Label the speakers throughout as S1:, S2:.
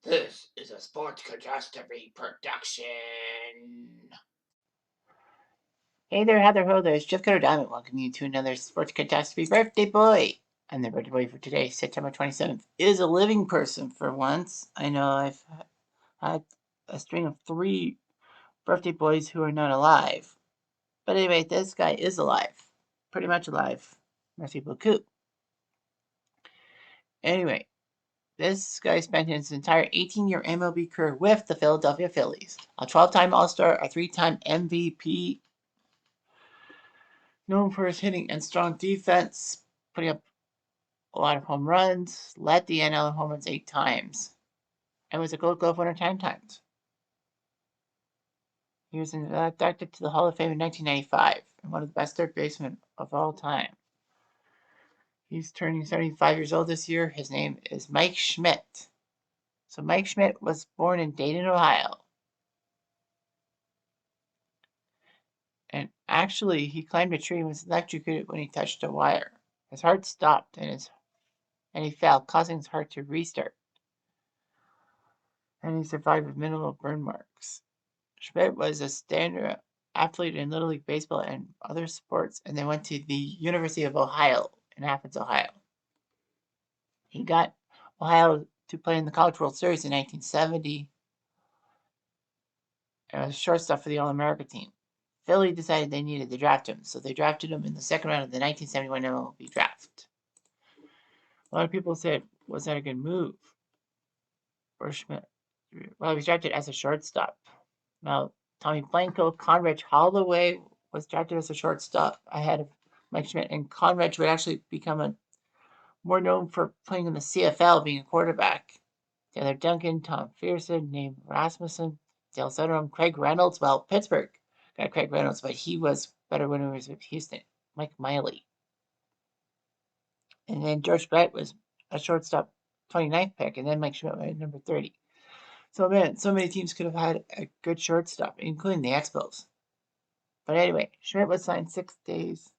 S1: This is a Sports Catastrophe production.
S2: Hey there, Heather Ho, there's Jeff Cutter Diamond. Welcome you to another Sports Catastrophe Birthday Boy. And the birthday boy for today, September 27th, is a living person for once. I know I've had a string of 3 birthday boys who are not alive. But anyway, this guy is alive. Pretty much alive. Merci beaucoup. Anyway, this guy spent his entire 18-year MLB career with the Philadelphia Phillies. A 12-time All-Star, a 3-time MVP, known for his hitting and strong defense, putting up a lot of home runs, led the NL in home runs 8 times, and was a Gold Glove winner 10 times. He was inducted to the Hall of Fame in 1995 and one of the best third basemen of all time. He's turning 75 years old this year. His name is Mike Schmidt. So Mike Schmidt was born in Dayton, Ohio. And actually, he climbed a tree and was electrocuted when he touched a wire. His heart stopped and he fell, causing his heart to restart. And he survived with minimal burn marks. Schmidt was a standard athlete in Little League Baseball and other sports, and then went to the University of Ohio in Athens, Ohio. He got Ohio to play in the College World Series in 1970 and was shortstop for the All-America team. Philly decided they needed to draft him, so they drafted him in the second round of the 1971 MLB draft. A lot of people said, was that a good move for Schmidt? Well, he was drafted as a shortstop. Now, Tommy Blanco, Conrad Holloway was drafted as a shortstop ahead of Mike Schmidt, and Conrad would actually become more known for playing in the CFL, being a quarterback. Taylor Duncan, Tom Fearson, Nate Rasmussen, Dale Sunderland, Craig Reynolds. Well, Pittsburgh got Craig Reynolds, but he was better when he was with Houston. Mike Miley. And then George Brett was a shortstop 29th pick, and then Mike Schmidt went at number 30. So, man, so many teams could have had a good shortstop, including the Expos. But anyway, Schmidt was signed 6 days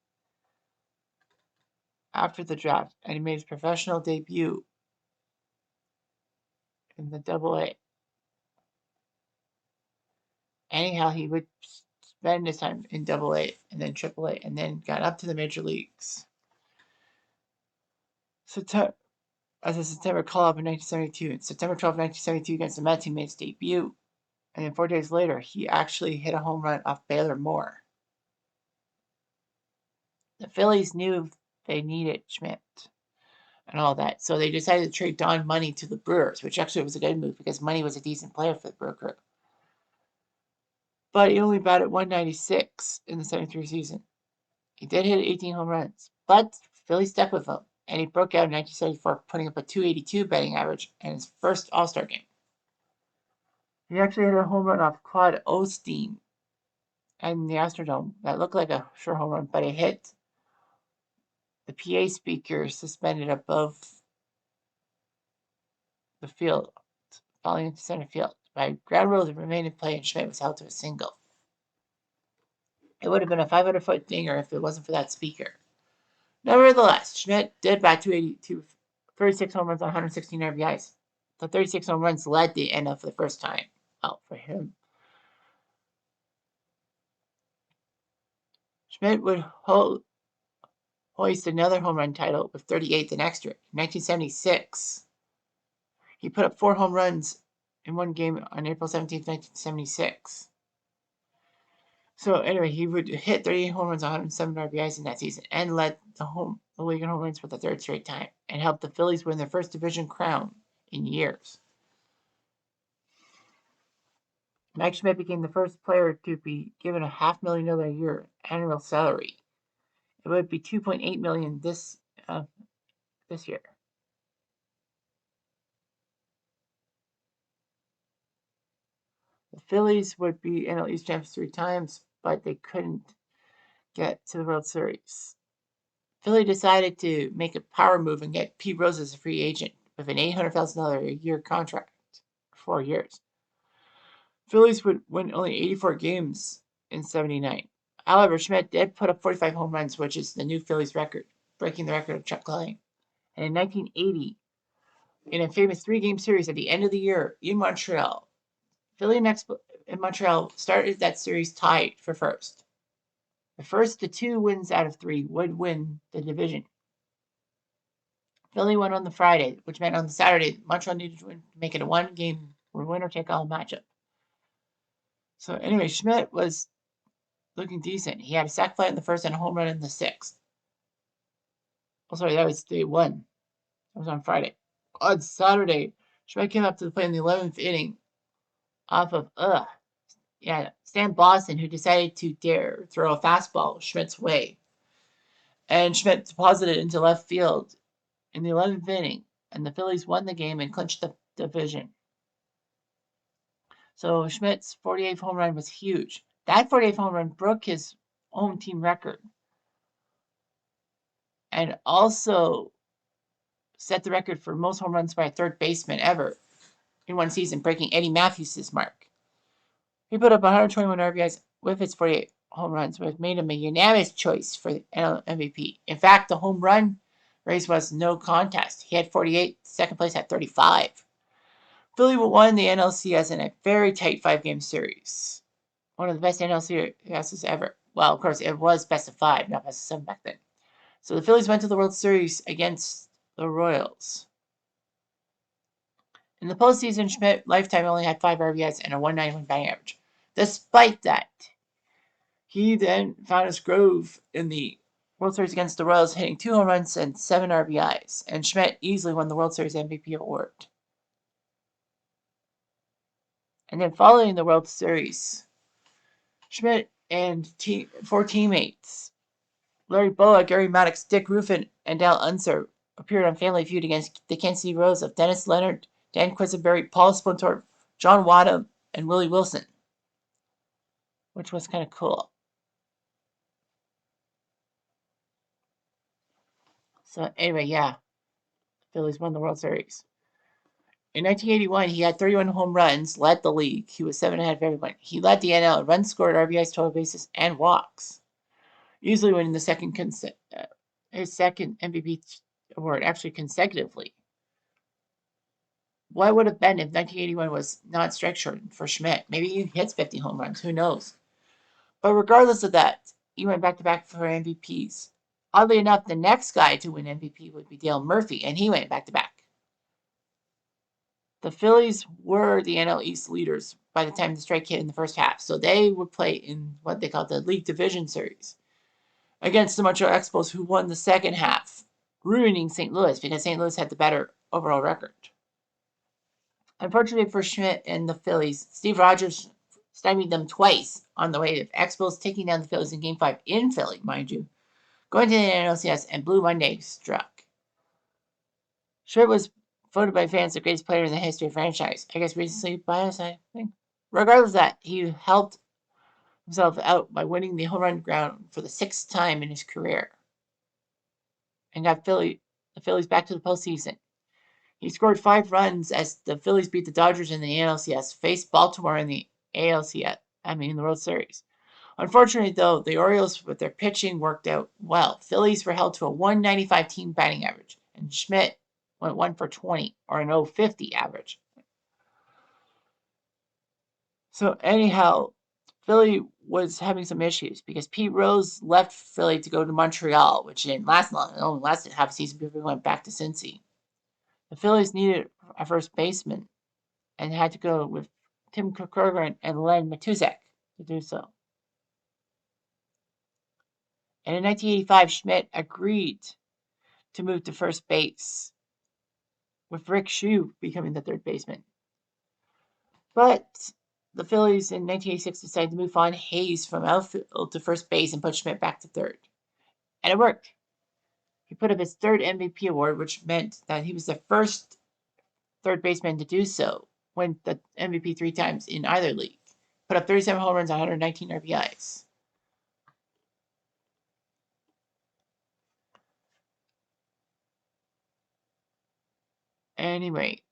S2: after the draft, and he made his professional debut in the Double-A. Anyhow, he would spend his time in Double-A and then Triple-A, and then got up to the major leagues. As a September call-up in 1972, in September 12, 1972, against the Mets, he made his debut. And then 4 days later, he actually hit a home run off Baylor Moore. The Phillies knew they needed Schmidt and all that, so they decided to trade Don Money to the Brewers, which actually was a good move because Money was a decent player for the Brewer crew. But he only batted .196 in the 73 season. He did hit 18 home runs, but Philly stuck with him, and he broke out in 1974, putting up a .282 batting average in his first All-Star game. He actually hit a home run off Claude Osteen in the Astrodome that looked like a sure home run, but it hit the PA speaker suspended above the field, falling into center field. By ground rules, it remained in play, and Schmidt was held to a single. It would have been a 500-foot dinger if it wasn't for that speaker. Nevertheless, Schmidt did bat 282, 36 home runs on 116 RBIs. The 36 home runs led the NL for the first time. Well, for him. Schmidt would hoist another home run title with 38 the next year. In 1976, he put up 4 home runs in one game on April 17, 1976. So anyway, he would hit 38 home runs, 107 RBIs in that season, and led the league in home runs for the 3rd straight time, and helped the Phillies win their first division crown in years. Mike Schmidt became the first player to be given a $500,000 a year annual salary. It would be $2.8 million this year. The Phillies would be NL East champions 3 times, but they couldn't get to the World Series. Philly decided to make a power move and get Pete Rose as a free agent with an $800,000 a year contract for 4 years. Phillies would win only 84 games in 79. However, Schmidt did put up 45 home runs, which is the new Phillies record, breaking the record of Chuck Klein. And in 1980, in a famous 3-game series at the end of the year in Montreal. Philly and Montreal started that series tied for first. The first to 2 wins out of 3 would win the division. Philly won on the Friday, which meant on the Saturday, Montreal needed to win to make it a 1-game winner-take-all matchup. So anyway, Schmidt was looking decent. He had a sac fly in the first and a home run in the 6th. Oh, sorry, that was day 1. That was on Friday. On Saturday, Schmidt came up to the plate in the 11th inning off of Stan Boston, who decided to dare throw a fastball Schmidt's way. And Schmidt deposited it into left field in the 11th inning, and the Phillies won the game and clinched the division. So Schmidt's 48th home run was huge. That 48th home run broke his home team record and also set the record for most home runs by a third baseman ever in one season, breaking Eddie Matthews' mark. He put up 121 RBIs with his 48 home runs, which made him a unanimous choice for the NL MVP. In fact, the home run race was no contest. He had 48, second place had 35. Philly won the NLCS in a very tight 5-game series. One of the best NLCSs ever. Well, of course, it was best of 5, not best of 7 back then. So the Phillies went to the World Series against the Royals. In the postseason, Schmidt lifetime only had 5 RBIs and a 191 batting average. Despite that, he then found his groove in the World Series against the Royals, hitting 2 home runs and 7 RBIs, and Schmidt easily won the World Series MVP award. And then following the World Series, Schmidt and 4 teammates, Larry Bowa, Gary Maddox, Dick Ruffin, and Dal Unser, appeared on Family Feud against the Kansas City Royals of Dennis Leonard, Dan Quisenberry, Paul Spontorf, John Wadham, and Willie Wilson, which was kind of cool. So anyway, yeah, Phillies won the World Series. In 1981, he had 31 home runs, led the league. He was 7 ahead of everyone. He led the NL in runs scored, RBIs, total bases, and walks, easily winning the his second MVP award, actually consecutively. What would have been if 1981 was not strike shortened for Schmidt? Maybe he hits 50 home runs. Who knows? But regardless of that, he went back-to-back for MVPs. Oddly enough, the next guy to win MVP would be Dale Murphy, and he went back-to-back. The Phillies were the NL East leaders by the time the strike hit in the first half, so they would play in what they called the League Division Series against the Montreal Expos, who won the second half, ruining St. Louis because St. Louis had the better overall record. Unfortunately for Schmidt and the Phillies, Steve Rogers stymied them twice on the way to Expos, taking down the Phillies in Game 5 in Philly, mind you, going to the NLCS, and Blue Monday struck. Schmidt was voted by fans the greatest player in the history of the franchise. I guess recently biased, I think. Regardless of that, he helped himself out by winning the home run crown for the 6th time in his career and got the Phillies back to the postseason. He scored 5 runs as the Phillies beat the Dodgers in the NLCS, faced Baltimore in the in the World Series. Unfortunately, though, the Orioles with their pitching worked out well. Phillies were held to a 195 team batting average, and Schmidt went 1 for 20, or an 050 average. So anyhow, Philly was having some issues because Pete Rose left Philly to go to Montreal, which didn't last long. It only lasted half a season before he went back to Cincy. The Phillies needed a first baseman and had to go with Tim Kergren and Len Matusek to do so. And in 1985, Schmidt agreed to move to first base, with Rick Shue becoming the third baseman. But the Phillies in 1986 decided to move on Hayes from outfield to first base and put Schmidt back to third. And it worked. He put up his 3rd MVP award, which meant that he was the first third baseman to do so, win the MVP 3 times in either league. Put up 37 home runs, 119 RBIs. Anyway,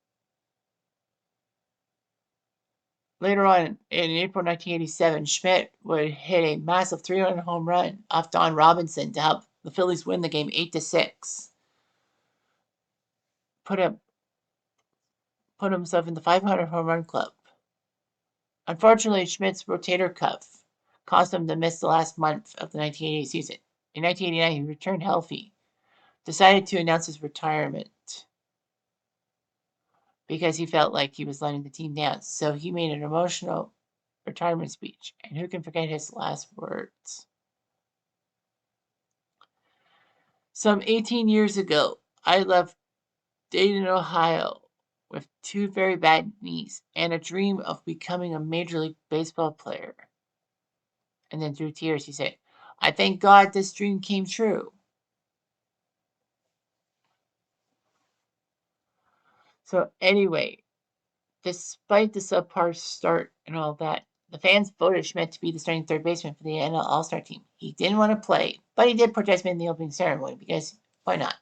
S2: later on in April 1987, Schmidt would hit a massive 3-run home run off Don Robinson to help the Phillies win the game 8-6. Put up put himself in the 500 home run club. Unfortunately, Schmidt's rotator cuff caused him to miss the last month of the 1988 season. In 1989, he returned healthy, decided to announce his retirement because he felt like he was letting the team down. So he made an emotional retirement speech. And who can forget his last words? Some 18 years ago, I left Dayton, Ohio with two very bad knees and a dream of becoming a Major League Baseball player. And then through tears, he said, I thank God this dream came true. So, anyway, despite the subpar start and all that, the fans voted Schmidt to be the starting third baseman for the NL All-Star team. He didn't want to play, but he did participate in the opening ceremony because why not?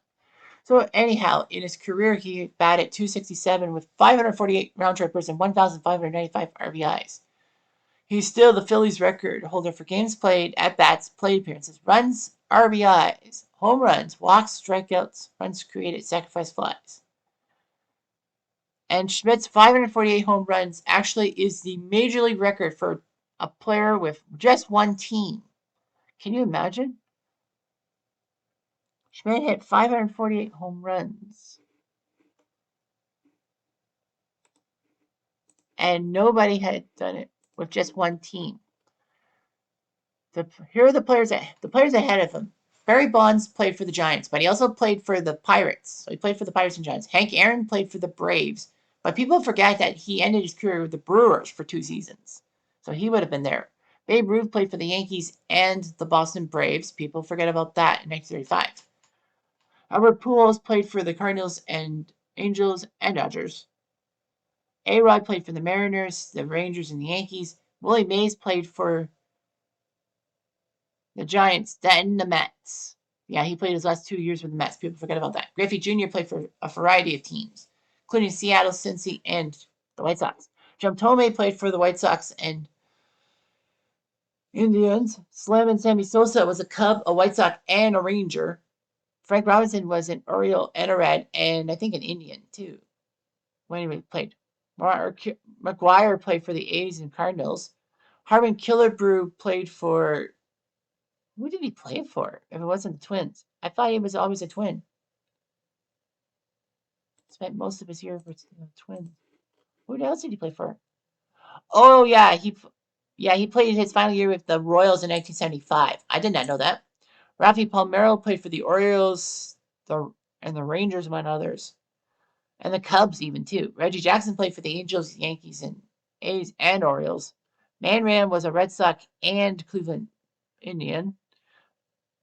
S2: So anyhow, in his career, he batted .267 with 548 round trippers and 1,595 RBIs. He's still the Phillies record holder for games played, at-bats, plate appearances, runs, RBIs, home runs, walks, strikeouts, runs created, sacrifice flies. And Schmidt's 548 home runs actually is the major league record for a player with just one team. Can you imagine? Schmidt hit 548 home runs. And nobody had done it with just one team. Here are the players ahead of him. Barry Bonds played for the Giants, but he also played for the Pirates. So he played for the Pirates and Giants. Hank Aaron played for the Braves, but people forget that he ended his career with the Brewers for 2 seasons. So he would have been there. Babe Ruth played for the Yankees and the Boston Braves. People forget about that in 1935. Albert Pujols played for the Cardinals and Angels and Dodgers. A-Rod played for the Mariners, the Rangers, and the Yankees. Willie Mays played for the Giants, then the Mets. Yeah, he played his last 2 years with the Mets. People forget about that. Griffey Jr. played for a variety of teams, including Seattle, Cincy, and the White Sox. Jim Thome played for the White Sox and Indians. Slim and Sammy Sosa was a Cub, a White Sox, and a Ranger. Frank Robinson was an Oriole and a Red, and I think an Indian, too, when he played. McGuire played for the A's and Cardinals. Harmon Killebrew played for... Who did he play for if it wasn't the Twins? I thought he was always a Twin. Spent most of his year with the Twins. Who else did he play for? Oh, yeah, he played his final year with the Royals in 1975. I did not know that. Rafi Palmeiro played for the Orioles and the Rangers, among others. And the Cubs even, too. Reggie Jackson played for the Angels, Yankees, and A's and Orioles. Man Ram was a Red Sox and Cleveland Indian.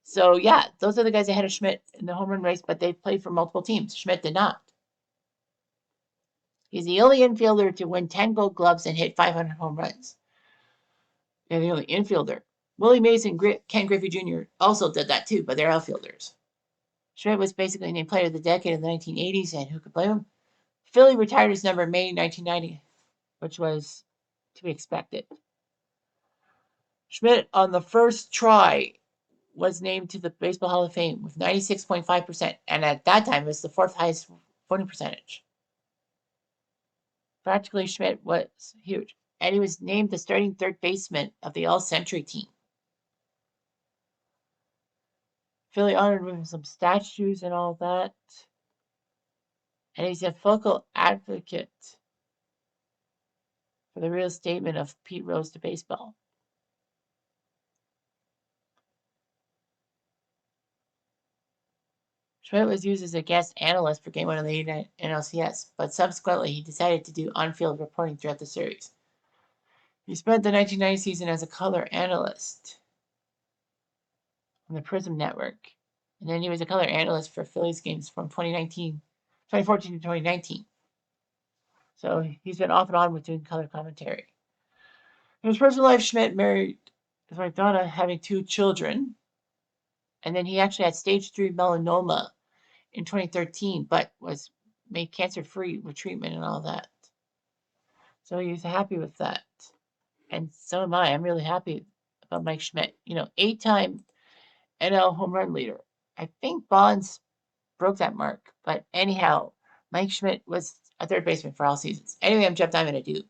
S2: So, yeah, those are the guys ahead of Schmidt in the home run race, but they played for multiple teams. Schmidt did not. He's the only infielder to win 10 gold gloves and hit 500 home runs. And the only infielder. Willie Mays and Ken Griffey Jr. also did that too, but they're outfielders. Schmidt was basically named Player of the Decade in the 1980s, and who could blame him? Philly retired his number in May 1990, which was to be expected. Schmidt, on the first try, was named to the Baseball Hall of Fame with 96.5%, and at that time it was the 4th highest voting percentage. Practically, Schmidt was huge, and he was named the starting third baseman of the All-Century team. Philly honored him with some statues and all that, and he's a vocal advocate for the reinstatement of Pete Rose to baseball. Schmidt was used as a guest analyst for Game 1 of the NLCS, but subsequently he decided to do on-field reporting throughout the series. He spent the 1990 season as a color analyst on the Prism Network, and then he was a color analyst for Phillies games from 2014 to 2019. So he's been off and on with doing color commentary. In his personal life, Schmidt married his wife Donna, having 2 children, and then he actually had stage 3 melanoma in 2013, but was made cancer-free with treatment and all that. So he's happy with that. And so am I. I'm really happy about Mike Schmidt. 8-time NL home run leader. I think Bonds broke that mark. But anyhow, Mike Schmidt was a third baseman for all seasons. Anyway, I'm Jeff Diamond. I do.